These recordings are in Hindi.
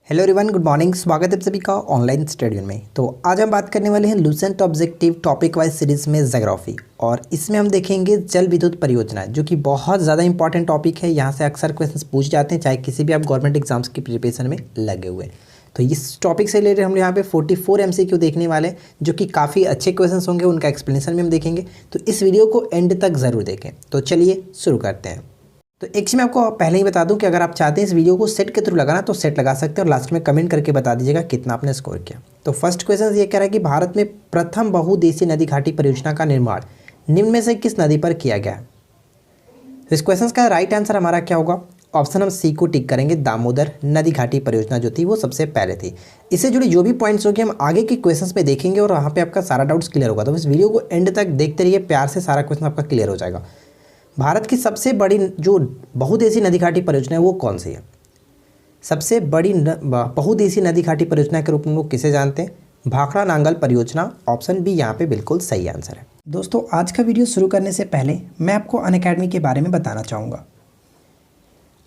Hello everyone, good morning. स्वागत है आप सभी का ऑनलाइन स्टडी में। तो आज हम बात करने वाले हैं Lucent objective topic wise series में ज्योग्राफी, और इसमें हम देखेंगे जल विद्युत परियोजना, जो कि बहुत ज़्यादा इंपॉर्टेंट टॉपिक है। यहाँ से अक्सर क्वेश्चंस पूछ जाते हैं, चाहे किसी भी आप गवर्नमेंट एग्जाम्स की प्रिपरेशन में लगे हुए हैं। तो इस टॉपिक से रिलेटेड हम यहाँ पे 44 MCQ देखने वाले हैं, जो कि काफ़ी अच्छे क्वेश्चन होंगे। उनका एक्सप्लेनेशन भी हम देखेंगे, तो इस वीडियो को एंड तक ज़रूर देखें। तो चलिए शुरू करते हैं। तो एक चीज़ मैं आपको पहले ही बता दूं कि अगर आप चाहते हैं इस वीडियो को सेट के थ्रू लगाना तो सेट लगा सकते हैं, और लास्ट में कमेंट करके बता दीजिएगा कितना आपने स्कोर किया। तो फर्स्ट क्वेश्चन ये कह रहा है कि भारत में प्रथम बहुउद्देशीय नदी घाटी परियोजना का निर्माण निम्न में से किस नदी पर किया गया है। तो इस क्वेश्चन का राइट आंसर हमारा क्या होगा? ऑप्शन हम सी को टिक करेंगे। दामोदर नदी घाटी परियोजना जो थी वो सबसे पहले थी। इससे जुड़े जो भी पॉइंट्स होंगे हम आगे के क्वेश्चंस में देखेंगे, और वहाँ पे आपका सारा डाउट्स क्लियर होगा। तो इस वीडियो को एंड तक देखते रहिए, प्यार से सारा क्वेश्चन आपका क्लियर हो जाएगा। भारत की सबसे बड़ी जो बहुउद्देशीय नदी घाटी परियोजना है वो कौन सी है? सबसे बड़ी बहुउद्देशीय नदी घाटी परियोजना के रूप में लोग किसे जानते हैं? भाखड़ा नांगल परियोजना। ऑप्शन बी यहाँ पे बिल्कुल सही आंसर है। दोस्तों, आज का वीडियो शुरू करने से पहले मैं आपको अनअकैडमी के बारे में बताना चाहूँगा।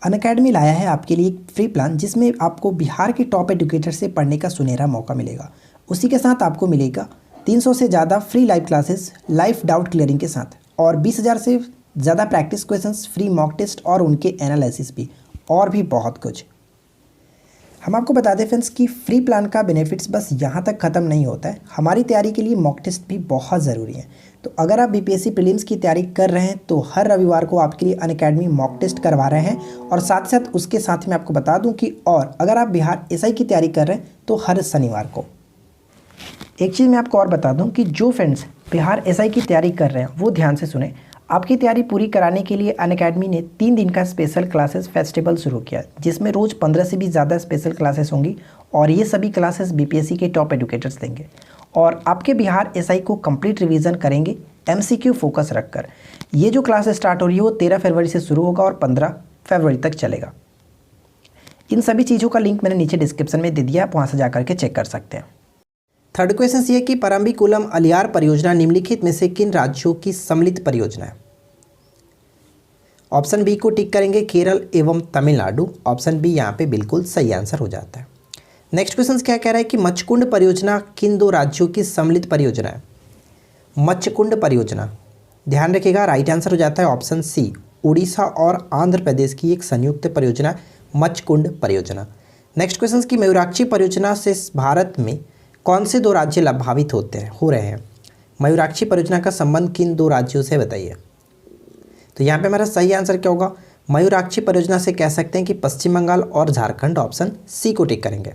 अनअकैडमी लाया है आपके लिए एक फ्री प्लान, जिसमें आपको बिहार के टॉप एजुकेटर से पढ़ने का सुनहरा मौका मिलेगा। उसी के साथ आपको मिलेगा 300 से ज़्यादा free live classes live doubt clearing के साथ, और 20,000 से ज़्यादा practice questions, free mock test और उनके एनालिसिस भी, और भी बहुत कुछ। हम आपको बता दें फ्रेंड्स कि फ्री प्लान का बेनिफिट्स बस यहाँ तक ख़त्म नहीं होता है। हमारी तैयारी के लिए मॉक टेस्ट भी बहुत ज़रूरी है। तो अगर आप बीपीएससी प्रीलिम्स की तैयारी कर रहे हैं तो हर रविवार को आपके लिए अनअकैडमी मॉक टेस्ट करवा रहे हैं, और साथ साथ उसके साथ मैं आपको बता दूँ कि और अगर आप बिहार एसआई की तैयारी कर रहे हैं तो हर शनिवार को। एक चीज़ मैं आपको और बता दूँ कि जो फ्रेंड्स बिहार एसआई की तैयारी कर रहे हैं वो ध्यान से सुने। आपकी तैयारी पूरी कराने के लिए अनअकैडमी ने 3 दिन का स्पेशल क्लासेस फेस्टिवल शुरू किया, जिसमें रोज़ 15 से भी ज़्यादा स्पेशल क्लासेस होंगी, और ये सभी क्लासेस बीपीएससी के टॉप एजुकेटर्स देंगे, और आपके बिहार एसआई को कंप्लीट रिवीजन करेंगे एमसीक्यू फोकस रखकर। ये जो क्लास स्टार्ट हो रही है वो 13 फरवरी से शुरू होगा और 15 फरवरी तक चलेगा। इन सभी चीज़ों का लिंक मैंने नीचे डिस्क्रिप्शन में दे दिया, आप वहाँ से जाकर के चेक कर सकते हैं। थर्ड क्वेश्चन ये कि परम्बिकुलम अलियार परियोजना निम्नलिखित में से किन राज्यों की सम्मिलित परियोजना है? ऑप्शन बी को टिक करेंगे, केरल एवं तमिलनाडु। ऑप्शन बी यहाँ पे बिल्कुल सही आंसर हो जाता है। नेक्स्ट क्वेश्चन क्या कह रहा है कि मच्छकुंड परियोजना किन 2 राज्यों की सम्मिलित परियोजना है? मच्छकुंड परियोजना, ध्यान रखिएगा, राइट आंसर हो जाता है ऑप्शन सी, उड़ीसा और आंध्र प्रदेश की एक संयुक्त परियोजना मच्छकुंड परियोजना। नेक्स्ट क्वेश्चन की मयूराक्षी परियोजना से भारत में कौन से 2 राज्य लाभान्वित हो रहे हैं? मयूराक्षी परियोजना का संबंध किन 2 राज्यों से बताइए? तो यहाँ पे हमारा सही आंसर क्या होगा? मयूराक्षी परियोजना से कह सकते हैं कि पश्चिम बंगाल और झारखंड। ऑप्शन सी को टिक करेंगे।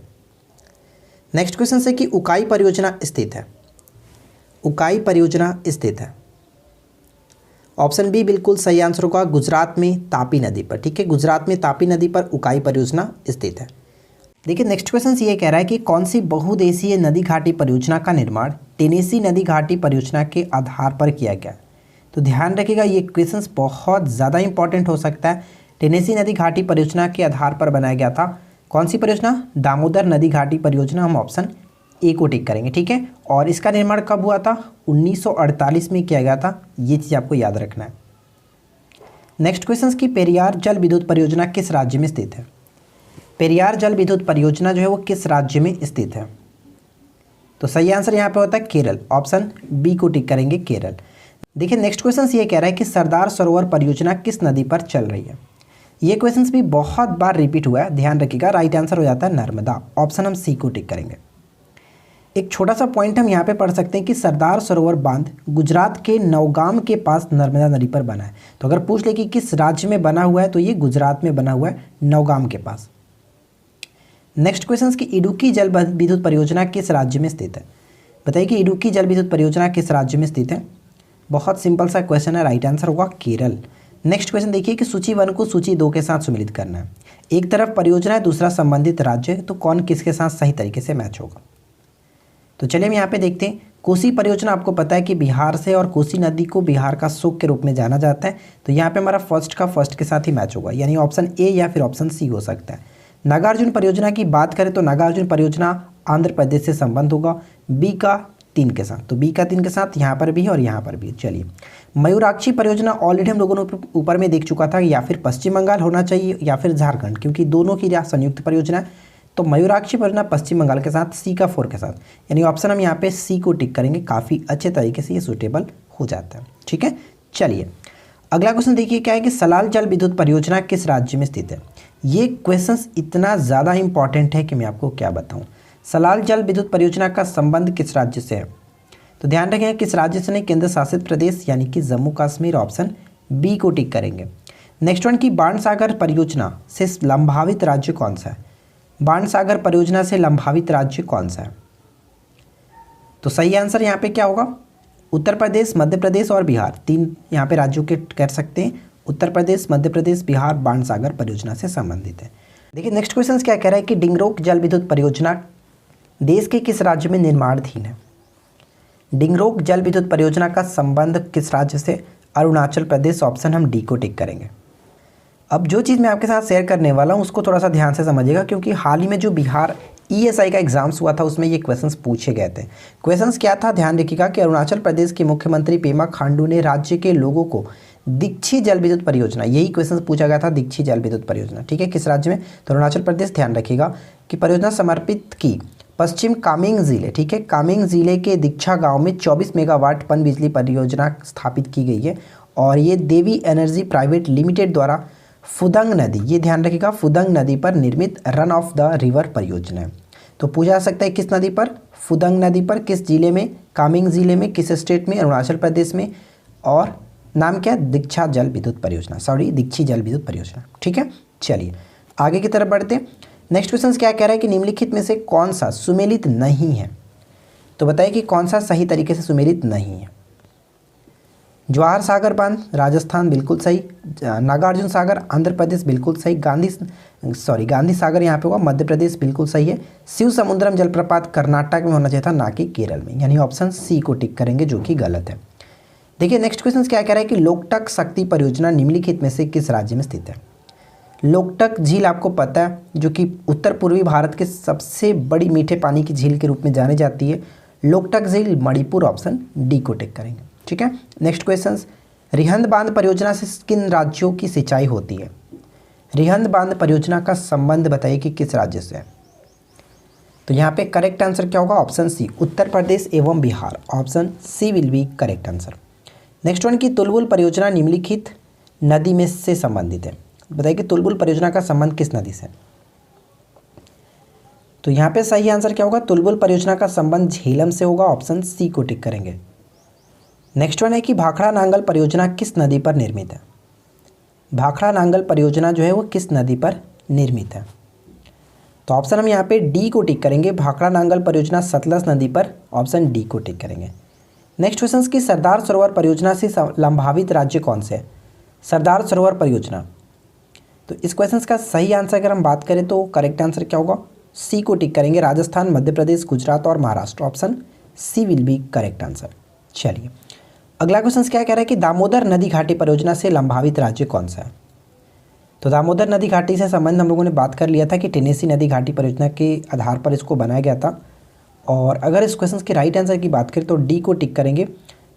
नेक्स्ट क्वेश्चन से कि उकाई परियोजना स्थित है? उकाई परियोजना स्थित है, ऑप्शन बी बिल्कुल सही आंसर होगा, गुजरात में तापी नदी पर। ठीक है, गुजरात में तापी नदी पर उकाई परियोजना स्थित है। देखिए, नेक्स्ट क्वेश्चन ये कह रहा है कि कौन सी बहुउद्देशीय नदी घाटी परियोजना का निर्माण टेनेसी नदी घाटी परियोजना के आधार पर किया गया? तो ध्यान रखिएगा, ये क्वेश्चन बहुत ज़्यादा इंपॉर्टेंट हो सकता है। टेनेसी नदी घाटी परियोजना के आधार पर बनाया गया था। कौन सी परियोजना? दामोदर नदी घाटी परियोजना। हम ऑप्शन ए को टिक करेंगे। ठीक है, और इसका निर्माण कब हुआ था? 1948 में किया गया था। ये चीज़ आपको याद रखना है। नेक्स्ट क्वेश्चन की पेरियार जल विद्युत परियोजना किस राज्य में स्थित है? पेरियार जल विद्युत परियोजना जो है वो किस राज्य में स्थित है? तो सही आंसर यहाँ पे होता है केरल। ऑप्शन बी को टिक करेंगे, केरल। देखिए, नेक्स्ट क्वेश्चन ये कह रहा है कि सरदार सरोवर परियोजना किस नदी पर चल रही है? ये क्वेश्चन भी बहुत बार रिपीट हुआ है, ध्यान रखिएगा, राइट आंसर हो जाता है नर्मदा। ऑप्शन हम सी को टिक करेंगे। एक छोटा सा पॉइंट हम यहाँ पे पढ़ सकते हैं कि सरदार सरोवर बांध गुजरात के नौगाम के पास नर्मदा नदी पर बना है। तो अगर पूछ ले कि किस राज्य में बना हुआ है, तो ये गुजरात में बना हुआ है, नौगाम के पास। नेक्स्ट क्वेश्चन की इडुक्की जल विद्युत परियोजना किस राज्य में स्थित है? बताइए कि इडुक्की जल विद्युत परियोजना किस राज्य में स्थित है? बहुत सिंपल सा क्वेश्चन है, राइट आंसर होगा केरल। नेक्स्ट क्वेश्चन देखिए कि सूची 1 को सूची 2 के साथ सम्मिलित करना है। एक तरफ परियोजना है, दूसरा संबंधित राज्य है, तो कौन किसके साथ सही तरीके से मैच होगा? तो चलिए हम यहाँ पे देखते हैं। कोसी परियोजना आपको पता है कि बिहार से, और कोसी नदी को बिहार का सुख के रूप में जाना जाता है। तो यहाँ पे हमारा फर्स्ट का फर्स्ट के साथ ही मैच होगा, यानी ऑप्शन ए या फिर ऑप्शन सी हो सकता है। नागार्जुन परियोजना की बात करें तो नागार्जुन परियोजना आंध्र प्रदेश से संबंध होगा, बी का 3 के साथ। तो बी का 3 के साथ यहाँ पर भी है और यहाँ पर भी। चलिए, मयूराक्षी परियोजना ऑलरेडी हम लोगों ने ऊपर में देख चुका था, या फिर पश्चिम बंगाल होना चाहिए या फिर झारखंड, क्योंकि दोनों की संयुक्त परियोजना है। तो मयूराक्षी परियोजना पश्चिम बंगाल के साथ C का 4 के साथ, यानी ऑप्शन हम यहाँ पे C को टिक करेंगे। काफ़ी अच्छे तरीके से ये सूटेबल हो जाता है। ठीक है, चलिए अगला क्वेश्चन देखिए क्या है कि सलाल जल विद्युत परियोजना किस राज्य में स्थित है। ये क्वेश्चन इतना ज़्यादा इंपॉर्टेंट है कि मैं आपको क्या बताऊँ। सलाल जल विद्युत परियोजना का संबंध किस राज्य से है, तो ध्यान रखें किस राज्य से नहीं, केंद्र शासित प्रदेश यानी कि जम्मू कश्मीर, ऑप्शन बी को टिक करेंगे। नेक्स्ट वन की बाणसागर परियोजना से लंबावित राज्य कौन सा है। बाणसागर परियोजना से लंबावित राज्य कौन सा है, तो सही आंसर यहाँ पे क्या होगा, उत्तर प्रदेश, मध्य प्रदेश और बिहार, 3 यहाँ पे राज्यों के कर सकते हैं। उत्तर प्रदेश, मध्य प्रदेश, बिहार बाणसागर परियोजना से संबंधित है। देखिए नेक्स्ट क्वेश्चन क्या कह रहा है कि डिंगरोक जल विद्युत परियोजना देश के किस राज्य में निर्माणाधीन है। डिंगरोक जल विद्युत परियोजना का संबंध किस राज्य से, अरुणाचल प्रदेश, ऑप्शन हम डी को टिक करेंगे। अब जो चीज़ मैं आपके साथ शेयर करने वाला हूँ उसको थोड़ा सा ध्यान से समझिएगा, क्योंकि हाल ही में जो बिहार ESI का एग्जाम्स हुआ था उसमें ये क्वेश्चंस पूछे गए थे। क्वेश्चंस क्या था, ध्यान रखिएगा कि अरुणाचल प्रदेश के मुख्यमंत्री पेमा खांडू ने राज्य के लोगों को दीक्षी जल विद्युत परियोजना, यही क्वेश्चन पूछा गया था, दीक्षी जल विद्युत परियोजना, ठीक है, किस राज्य में, तो अरुणाचल प्रदेश। ध्यान रखिएगा कि परियोजना समर्पित की पश्चिम कामेंग जिले, ठीक है, कामेंग जिले के दीक्षा गांव में 24 मेगावाट पन बिजली परियोजना स्थापित की गई है और ये देवी एनर्जी प्राइवेट लिमिटेड द्वारा फुदंग नदी, ये ध्यान रखिएगा, फुदंग नदी पर निर्मित रन ऑफ द रिवर परियोजना है। तो पूछा जा सकता है किस नदी पर, फुदंग नदी पर, किस जिले में, कामेंग जिले में, किस स्टेट में, अरुणाचल प्रदेश में, और नाम क्या है, दीक्षा जल विद्युत परियोजना, सॉरी दीक्षी जल विद्युत परियोजना। ठीक है, चलिए आगे की तरफ बढ़ते हैं। नेक्स्ट क्वेश्चन क्या कह रहा है कि निम्नलिखित में से कौन सा सुमेलित नहीं है, तो बताइए कि कौन सा सही तरीके से सुमेलित नहीं है। जवाहर सागर बांध राजस्थान बिल्कुल सही, नागार्जुन सागर आंध्र प्रदेश बिल्कुल सही, गांधी सागर यहाँ पे होगा मध्य प्रदेश बिल्कुल सही है, शिव समुद्रम जलप्रपात कर्नाटक में होना चाहिए था, ना कि केरल में, यानी ऑप्शन सी को टिक करेंगे जो कि गलत है। देखिए नेक्स्ट क्वेश्चन क्या कह रहा है कि लोकटक शक्ति परियोजना निम्नलिखित में से किस राज्य में स्थित है। लोकटक झील आपको पता है जो कि उत्तर पूर्वी भारत के सबसे बड़ी मीठे पानी की झील के रूप में जानी जाती है। लोकटक झील मणिपुर, ऑप्शन डी को टिक करेंगे। ठीक है, नेक्स्ट क्वेश्चन, रिहंद बांध परियोजना से किन राज्यों की सिंचाई होती है। रिहंद बांध परियोजना का संबंध बताइए कि किस राज्य से है, तो यहाँ पे करेक्ट आंसर क्या होगा, ऑप्शन सी उत्तर प्रदेश एवं Bihar, option C will be correct answer. Next one की तुलबुल परियोजना निम्नलिखित नदी में से संबंधित है, बताइए कि तुलबुल परियोजना का संबंध किस नदी से, तो यहाँ पे सही आंसर क्या होगा, तुलबुल परियोजना का संबंध झेलम से होगा, ऑप्शन सी को टिक करेंगे। नेक्स्ट वन है कि भाखड़ा नांगल परियोजना किस नदी पर निर्मित है। भाखड़ा नांगल परियोजना जो है वो किस नदी पर निर्मित है, तो ऑप्शन हम यहाँ पे डी को टिक करेंगे, भाखड़ा नांगल परियोजना सतलज नदी पर, ऑप्शन डी को टिक करेंगे। नेक्स्ट क्वेश्चन की सरदार सरोवर परियोजना से लंबावित राज्य कौन से है। सरदार सरोवर परियोजना, तो इस क्वेश्चन का सही आंसर अगर हम बात करें तो करेक्ट आंसर क्या होगा, सी को टिक करेंगे, राजस्थान, मध्य प्रदेश, गुजरात और Maharashtra, option C will be correct answer. चलिए अगला क्वेश्चन क्या कह रहा है कि दामोदर नदी घाटी परियोजना से लंबावित राज्य कौन सा है। तो दामोदर नदी घाटी से संबंध हम लोगों ने बात कर लिया था कि टेनेसी नदी घाटी परियोजना के आधार पर इसको बनाया गया था। और अगर इस क्वेश्चन के राइट आंसर की बात करें तो डी को टिक करेंगे,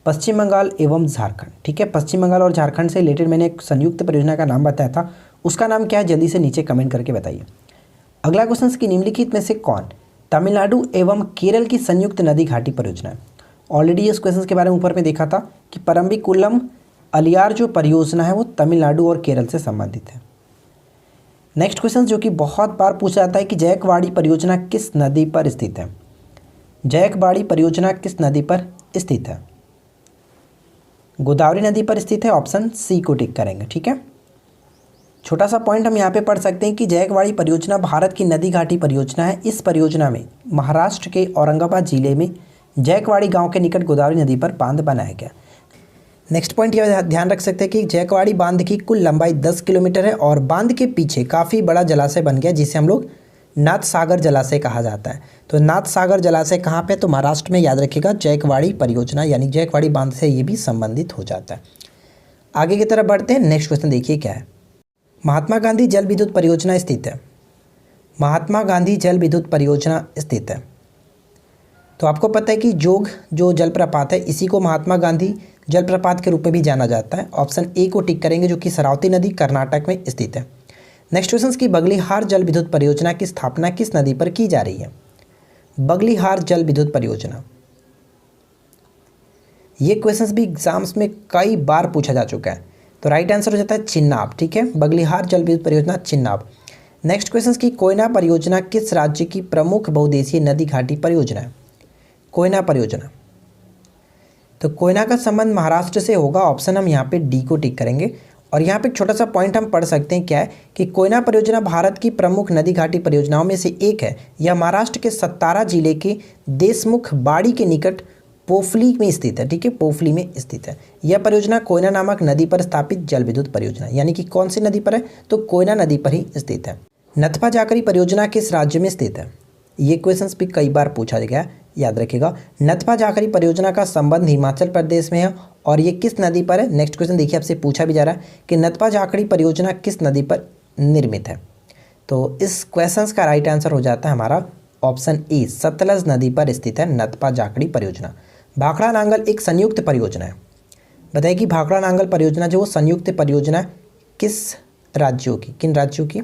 पश्चिम बंगाल एवं झारखंड। ठीक है, पश्चिम बंगाल और झारखंड से रिलेटेड मैंने एक संयुक्त परियोजना का नाम बताया था, उसका नाम क्या है जल्दी से नीचे कमेंट करके बताइए। अगला क्वेश्चन की निम्नलिखित में से कौन तमिलनाडु एवं केरल की संयुक्त नदी घाटी परियोजना है। ऑलरेडी इस क्वेश्चन के बारे में ऊपर में देखा था कि परम्बिकुलम अलियार जो परियोजना है वो तमिलनाडु और केरल से संबंधित है। नेक्स्ट क्वेश्चन जो कि बहुत बार पूछा जाता है कि जयकवाड़ी परियोजना किस नदी पर स्थित है। जयकवाड़ी परियोजना किस नदी पर स्थित है, गोदावरी नदी पर स्थित है, ऑप्शन सी को टिक करेंगे। ठीक है, छोटा सा पॉइंट हम यहाँ पे पढ़ सकते हैं कि जयकवाड़ी परियोजना भारत की नदी घाटी परियोजना है। इस परियोजना में महाराष्ट्र के औरंगाबाद जिले में जयकवाड़ी गांव के निकट गोदावरी नदी पर बांध बनाया गया। नेक्स्ट पॉइंट यह ध्यान रख सकते हैं कि जयकवाड़ी बांध की कुल लंबाई 10 किलोमीटर है और बांध के पीछे काफ़ी बड़ा जलाशय बन गया जिसे हम लोग नाथ सागर जलाशय कहा जाता है। तो नाथ सागर जलाशय कहाँ पे, तो महाराष्ट्र में, याद रखिएगा, जयकवाड़ी परियोजना यानी जयकवाड़ी बांध से ये भी संबंधित हो जाता है। आगे की तरफ बढ़ते हैं। नेक्स्ट क्वेश्चन देखिए क्या है, महात्मा गांधी जल विद्युत परियोजना स्थित है। महात्मा गांधी जल विद्युत परियोजना स्थित है, तो आपको पता है कि जोग जो जलप्रपात है इसी को महात्मा गांधी जलप्रपात के रूप में भी जाना जाता है, ऑप्शन ए को टिक करेंगे जो कि सरावती नदी कर्नाटक में स्थित है। नेक्स्ट क्वेश्चन की बगलीहार जल विद्युत परियोजना की स्थापना किस नदी पर की जा रही है? बगलीहार जल विद्युत परियोजना, ये क्वेश्चंस भी एग्जाम्स में कई बार पूछा जा चुका है। तो राइट आंसर हो जाता है चिन्नाब। ठीक है, बगलीहार जल विद्युत परियोजना चिन्नाब। नेक्स्ट क्वेश्चन की कोयना परियोजना किस राज्य की प्रमुख बहुउद्देशीय नदी घाटी परियोजना है? कोयना परियोजना, तो कोयना का संबंध महाराष्ट्र से होगा। ऑप्शन हम यहाँ पे डी को टिक करेंगे। और यहाँ पे एक छोटा सा पॉइंट हम पढ़ सकते हैं, क्या है कि कोयना परियोजना भारत की प्रमुख नदी घाटी परियोजनाओं में से एक है। यह महाराष्ट्र के सतारा जिले के देशमुख बाड़ी के निकट पोफली में स्थित है। ठीक है, पोफली में स्थित है। यह परियोजना कोयना नामक नदी पर स्थापित जल विद्युत परियोजना, यानी कि कौन सी नदी पर है? तो कोयना नदी पर ही स्थित है। नथपा जाकरी परियोजना किस राज्य में स्थित है? ये क्वेश्चंस भी कई बार पूछा गया, याद रखिएगा। नथपा जाकरी परियोजना का संबंध हिमाचल प्रदेश में है और ये किस नदी पर है? नेक्स्ट क्वेश्चन देखिए, आपसे पूछा भी जा रहा है कि नथपा जाकरी परियोजना किस नदी पर निर्मित है? तो इस क्वेश्चंस का राइट आंसर हो जाता है हमारा ऑप्शन ए, सतलज नदी पर स्थित है नथपा जाकरी परियोजना। भाखड़ा नांगल एक संयुक्त परियोजना है। बताइए कि भाखड़ा नांगल परियोजना जो संयुक्त परियोजना किस राज्यों की, किन राज्यों की?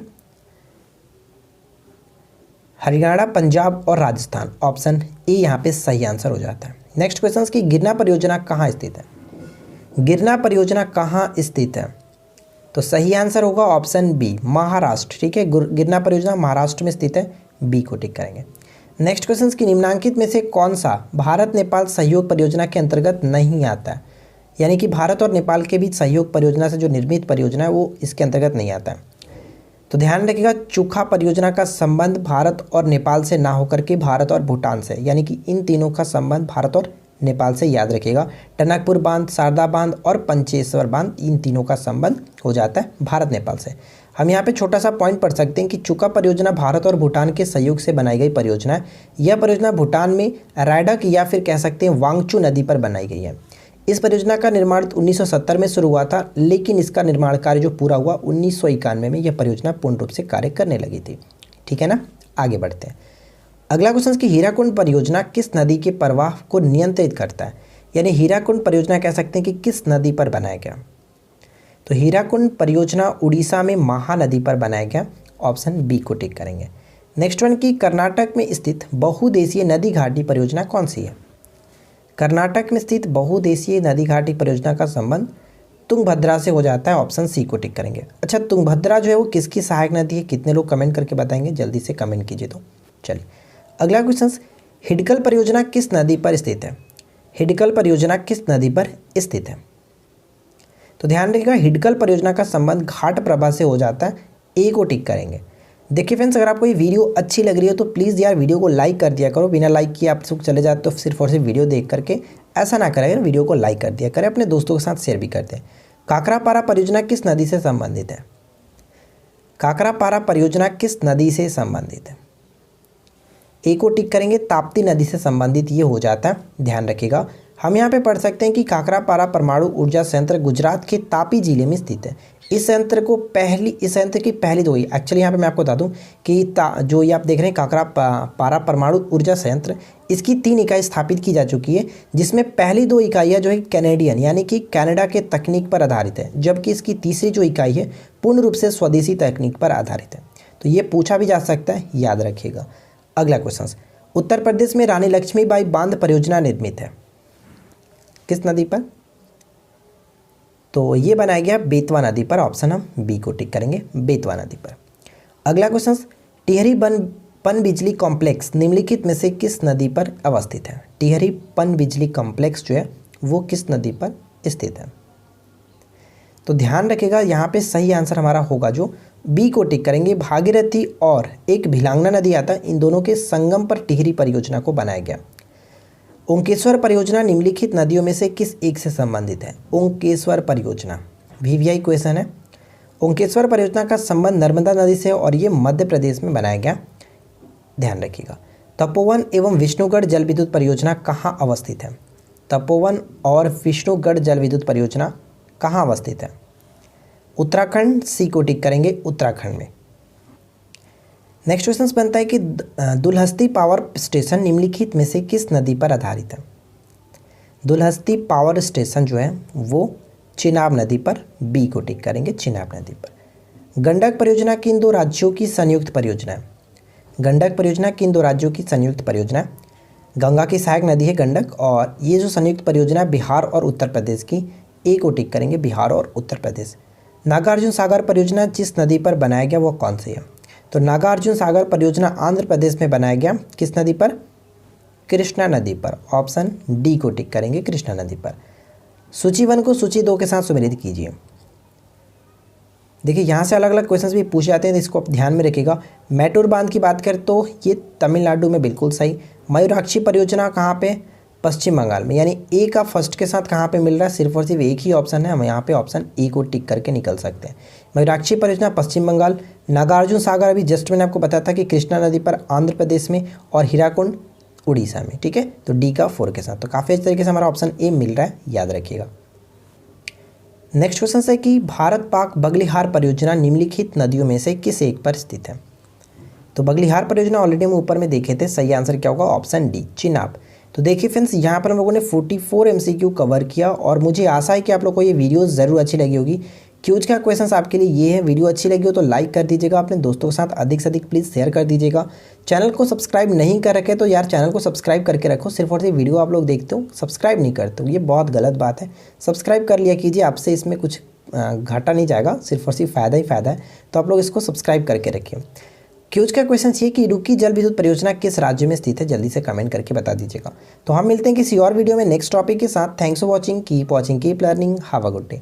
हरियाणा, पंजाब और राजस्थान। ऑप्शन ए यहाँ पे सही आंसर हो जाता है। नेक्स्ट क्वेश्चन की गिरना परियोजना कहाँ स्थित है? गिरना परियोजना कहाँ स्थित है? तो सही आंसर होगा ऑप्शन बी, महाराष्ट्र। ठीक है, गिरना परियोजना महाराष्ट्र में स्थित है, बी को टिक करेंगे। नेक्स्ट क्वेश्चन की निम्नलिखित में से कौन सा भारत नेपाल सहयोग परियोजना के अंतर्गत नहीं आता है? यानी कि भारत और नेपाल के बीच सहयोग परियोजना से जो निर्मित परियोजना है वो इसके अंतर्गत नहीं आता है। तो ध्यान रखिएगा, चुखा परियोजना का संबंध भारत और नेपाल से ना होकर के भारत और भूटान से, यानी कि इन तीनों का संबंध भारत और नेपाल से, याद रखिएगा। टनकपुर बांध, शारदा बांध और पंचेश्वर बांध, इन तीनों का संबंध हो जाता है भारत नेपाल से। हम यहाँ पे छोटा सा पॉइंट पढ़ सकते हैं कि चुका परियोजना भारत और भूटान के सहयोग से बनाई गई परियोजना है। यह परियोजना भूटान में रैडक या फिर कह सकते हैं वांगचू नदी पर बनाई गई है। इस परियोजना का निर्माण 1970 में शुरू हुआ था, लेकिन इसका निर्माण कार्य जो पूरा हुआ 1991 में यह परियोजना पूर्ण रूप से कार्य करने लगी थी। ठीक है ना, आगे बढ़ते हैं। अगला क्वेश्चन की हीराकुंड परियोजना किस नदी के प्रवाह को नियंत्रित करता है? यानी हीराकुंड परियोजना कह सकते हैं कि किस नदी पर बनाया गया? तो हीराकुंड परियोजना उड़ीसा में महानदी पर बनाया गया। ऑप्शन बी को टिक करेंगे। नेक्स्ट वन की कर्नाटक में स्थित बहुउद्देशीय नदी घाटी परियोजना कौन सी है? कर्नाटक में स्थित बहुउद्देशीय नदी घाटी परियोजना का संबंध तुंगभद्रा से हो जाता है। ऑप्शन सी को टिक करेंगे। अच्छा, तुंगभद्रा जो है वो किसकी सहायक नदी है? कितने लोग कमेंट करके बताएंगे? जल्दी से कमेंट कीजिए। तो चलिए अगला क्वेश्चन, हिडकल परियोजना किस नदी पर स्थित है? हिडकल परियोजना किस नदी पर स्थित है? तो ध्यान रखिएगा, हिडकल परियोजना का संबंध घाट प्रभा से हो जाता है, ए को टिक करेंगे। देखिए फ्रेंड्स, अगर आपको ये वीडियो अच्छी लग रही है तो प्लीज़ यार वीडियो को लाइक कर दिया करो। बिना लाइक किए आप सब चले जाते तो सिर्फ और सिर्फ वीडियो देख करके, ऐसा ना करें, वीडियो को लाइक कर दिया करें, अपने दोस्तों के साथ शेयर भी करते हैं। काकरापारा परियोजना किस नदी से संबंधित है? काकरापारा परियोजना किस नदी से संबंधित है? ए को टिक करेंगे, ताप्ती नदी से संबंधित ये हो जाता है। ध्यान रखिएगा, हम यहाँ पे पढ़ सकते हैं कि काकरापारा परमाणु ऊर्जा संयंत्र गुजरात के तापी जिले में स्थित है। इस संयंत्र की पहली दो, एक्चुअली यहाँ पे मैं आपको बता दूँ कि जो ये आप देख रहे हैं काकरापारा परमाणु ऊर्जा संयंत्र, इसकी 3 इकाई स्थापित की जा चुकी है, जिसमें पहली 2 इकाइयाँ जो है कैनेडियन यानी कि कनाडा के तकनीक पर आधारित है, जबकि इसकी तीसरी जो इकाई है पूर्ण रूप से स्वदेशी तकनीक पर आधारित है। तो ये पूछा भी जा सकता है, याद रखिएगा। अगला क्वेश्चन, उत्तर प्रदेश में रानी लक्ष्मीबाई बांध परियोजना निर्मित है किस नदी पर? तो ये बनाया गया बेतवा नदी पर। ऑप्शन हम बी को टिक करेंगे, बेतवा नदी पर। अगला क्वेश्चन, टिहरी पन बिजली कॉम्प्लेक्स निम्नलिखित में से किस नदी पर अवस्थित है? टिहरी पन बिजली कॉम्प्लेक्स जो है वो किस नदी पर स्थित है? तो ध्यान रखिएगा, यहाँ पे सही आंसर हमारा होगा जो बी को टिक करेंगे। भागीरथी और एक भिलांगना नदी आता है, इन दोनों के संगम पर टिहरी परियोजना को बनाया गया। ओंकेश्वर परियोजना निम्नलिखित नदियों में से किस एक से संबंधित है? ओंकेश्वर परियोजना VVI क्वेश्चन है। ओंकेश्वर परियोजना का संबंध नर्मदा नदी से और ये मध्य प्रदेश में बनाया गया। ध्यान रखिएगा। तपोवन एवं विष्णुगढ़ जल विद्युत परियोजना कहाँ अवस्थित है? तपोवन और विष्णुगढ़ जल विद्युत परियोजना कहाँ अवस्थित है? उत्तराखंड, सी को टिक करेंगे, उत्तराखंड में। नेक्स्ट क्वेश्चन बनता है कि दुलहस्ती पावर स्टेशन निम्नलिखित में से किस नदी पर आधारित है? दुलहस्ती पावर स्टेशन जो है वो चिनाब नदी पर, बी को टिक करेंगे, चिनाब नदी पर। गंडक परियोजना किन दो राज्यों की संयुक्त परियोजना है? गंडक परियोजना किन दो राज्यों की संयुक्त परियोजना है? गंगा की सहायक नदी है गंडक, और ये जो संयुक्त परियोजना है बिहार और उत्तर प्रदेश की, ए को टिक करेंगे, बिहार और उत्तर प्रदेश। नागार्जुन सागर परियोजना जिस नदी पर बनाया गया वो कौन सी है? तो नागार्जुन सागर परियोजना आंध्र प्रदेश में बनाया गया, किस नदी पर? कृष्णा नदी पर। ऑप्शन डी को टिक करेंगे, कृष्णा नदी पर। सूची 1 को सूची 2 के साथ सुमेलित कीजिए। देखिए यहाँ से अलग अलग क्वेश्चंस भी पूछे जाते हैं, तो इसको आप ध्यान में रखिएगा। मैटूर बांध की बात करें तो ये तमिलनाडु में, बिल्कुल सही। मयूराक्षी परियोजना कहाँ पे? पश्चिम बंगाल में। यानी ए का फर्स्ट के साथ कहाँ पे मिल रहा है? सिर्फ और सिर्फ एक ही ऑप्शन है, हम यहाँ पे ऑप्शन ए को टिक करके निकल सकते हैं। मयूराक्षी परियोजना पश्चिम बंगाल। नागार्जुन सागर अभी जस्ट मैंने आपको बताया था कि कृष्णा नदी पर आंध्र प्रदेश में, और हीराकुंड उड़ीसा में। ठीक है, तो डी का 4 के साथ। तो काफ़ी अच्छे तरीके से हमारा ऑप्शन ए मिल रहा है, याद रखिएगा। नेक्स्ट क्वेश्चन है कि भारत पाक बगलिहार परियोजना निम्नलिखित नदियों में से किस एक पर स्थित है? तो बगलिहार परियोजना ऑलरेडी हम ऊपर में देखे थे, सही आंसर क्या होगा? Option D, Chenab. तो देखिए फ्रेंड्स, यहाँ पर हम लोगों ने 44 MCQ कवर किया, और मुझे आशा है कि आप लोग को ये वीडियो ज़रूर अच्छी लगी होगी। क्यूज का क्वेश्चंस आपके लिए ये है। वीडियो अच्छी लगी हो तो लाइक कर दीजिएगा, अपने दोस्तों के साथ अधिक से अधिक प्लीज़ शेयर कर दीजिएगा। चैनल को सब्सक्राइब नहीं कर रखे तो यार चैनल को सब्सक्राइब करके रखो। सिर्फ और सिर्फ वीडियो आप लोग देखते हो, सब्सक्राइब नहीं करते हो, ये बहुत गलत बात है। सब्सक्राइब कर लिया कीजिए, आपसे इसमें कुछ घाटा नहीं जाएगा, सिर्फ और सिर्फ फ़ायदा ही फ़ायदा है। तो आप लोग इसको सब्सक्राइब करके रखिए। क्यूज का क्वेश्चन ये कि इडुक्की जल विद्युत परियोजना किस राज्य में स्थित है? जल्दी से कमेंट करके बता दीजिएगा। तो हम मिलते हैं किसी और वीडियो में नेक्स्ट टॉपिक के साथ। Thanks for watching, keep learning, have a good day.